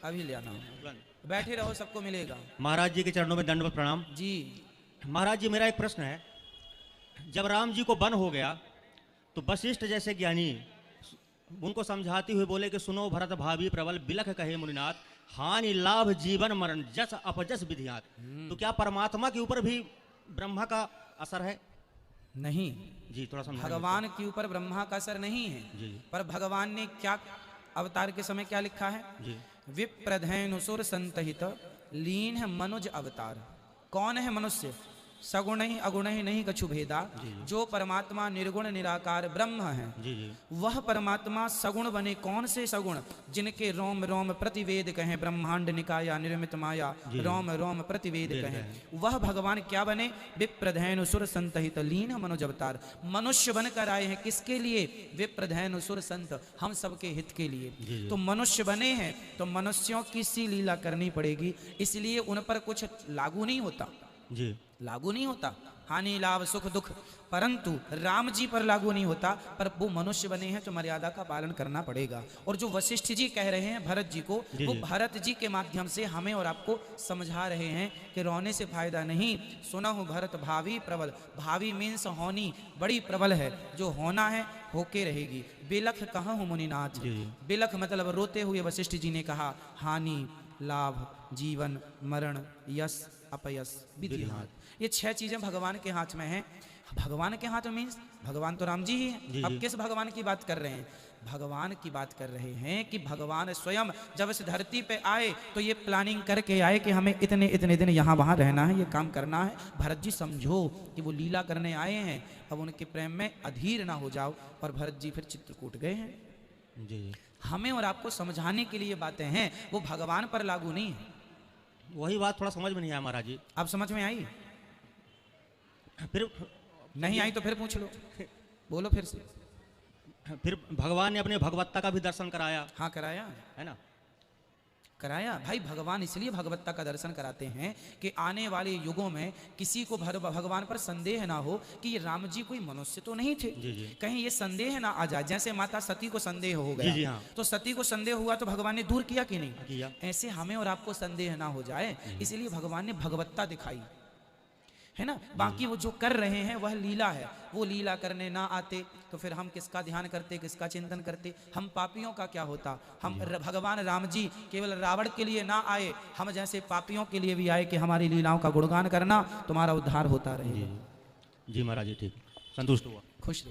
अभी ले आना, बैठे रहो, सबको मिलेगा। महाराज जी के चरणों में दंडवत प्रणाम जी। महाराज जी, मेरा एक प्रश्न है। जब राम जी को वन हो गया तो वशिष्ठ जैसे ज्ञानी उनको समझाते हुए बोले कि सुनो भरत भावी प्रबल बिलख कहे मुनिनाथ, हानि लाभ जीवन मरण जस अपजस विधियात। तो क्या परमात्मा के ऊपर भी ब्रह्मा का असर है? नहीं जी, थोड़ा समझाइए। भगवान के ऊपर ब्रह्मा का असर नहीं है जी। पर भगवान ने क्या अवतार के समय क्या लिखा है? जी। विप्रधेनुसुर संतहित लीन है मनुज अवतार। कौन है मनुष्य? सगुण ही अगुण ही नहीं कछु भेदा, जो परमात्मा निर्गुण निराकार ब्रह्म है। जी जी। वह परमात्मा सगुण बने। कौन से सगुण? जिनके रोम रोम प्रतिवेद कहें, ब्रह्मांड निकाया निर्मित माया रोम रोम प्रतिवेद कहें। वह भगवान क्या बने? विप्रधेनुसुर संतहित लीन मनुज अवतार। मनुष्य बनकर आए हैं किसके लिए? विप्रधेनुसुर संत, हम सबके हित के लिए। तो मनुष्य बने हैं तो मनुष्यों की सी लीला करनी पड़ेगी, इसलिए उन पर कुछ लागू नहीं होता। जी। लागू नहीं होता हानि लाभ सुख दुख, परंतु राम जी पर लागू नहीं होता। पर वो मनुष्य बने हैं तो मर्यादा का पालन करना पड़ेगा। और जो वशिष्ठ जी कह रहे हैं भरत जी को, वो भरत जी के माध्यम से हमें और आपको समझा रहे हैं कि रोने से फायदा नहीं। सुना हूं भरत भावी प्रबल, भावी मीन्स होनी बड़ी प्रबल है, जो होना है होके रहेगी। बिलख कहाँ हूं मुनिनाथ, बिलख मतलब रोते हुए वशिष्ठ जी ने कहा हानि लाभ जीवन मरण यश अपयश विधि हाथ, ये 6 चीजें भगवान के हाथ में हैं। भगवान के हाथ में मीन्स भगवान तो राम जी ही हैं। अब किस भगवान की बात कर रहे हैं? भगवान की बात कर रहे हैं कि भगवान स्वयं जब इस धरती पे आए तो ये प्लानिंग करके आए कि हमें इतने इतने दिन यहाँ वहाँ रहना है, ये काम करना है। भरत जी समझो कि वो लीला करने आए हैं, अब उनके प्रेम में अधीर ना हो जाओ। और भरत जी फिर चित्रकूट गए हैं। जी। हमें और आपको समझाने के लिए बातें हैं, वो भगवान पर लागू नहीं है। वही बात थोड़ा समझ में नहीं आया महाराज जी। अब समझ में आई? फिर नहीं आई तो फिर पूछ लो, बोलो फिर से। फिर भगवान ने अपने भगवत्ता का भी दर्शन कराया। हाँ कराया है ना, कराया भाई। भगवान इसलिए भगवत्ता का दर्शन कराते हैं कि आने वाले युगों में किसी को भगवान पर संदेह ना हो कि ये राम जी कोई मनुष्य तो नहीं थे। कहीं ये संदेह ना आ जाए। जैसे माता सती को संदेह हो गया, हाँ। तो सती को संदेह हुआ तो भगवान ने दूर किया कि नहीं किया? ऐसे हमें और आपको संदेह ना हो जाए, इसलिए भगवान ने भगवत्ता दिखाई, है ना। बाकी वो जो कर रहे हैं वह लीला है। वो लीला करने ना आते तो फिर हम किसका ध्यान करते, किसका चिंतन करते? हम पापियों का क्या होता? हम भगवान राम जी केवल रावण के लिए ना आए, हम जैसे पापियों के लिए भी आए कि हमारी लीलाओं का गुणगान करना, तुम्हारा उद्धार होता रहे। जी महाराज जी, ठीक, संतुष्ट हुआ, खुश।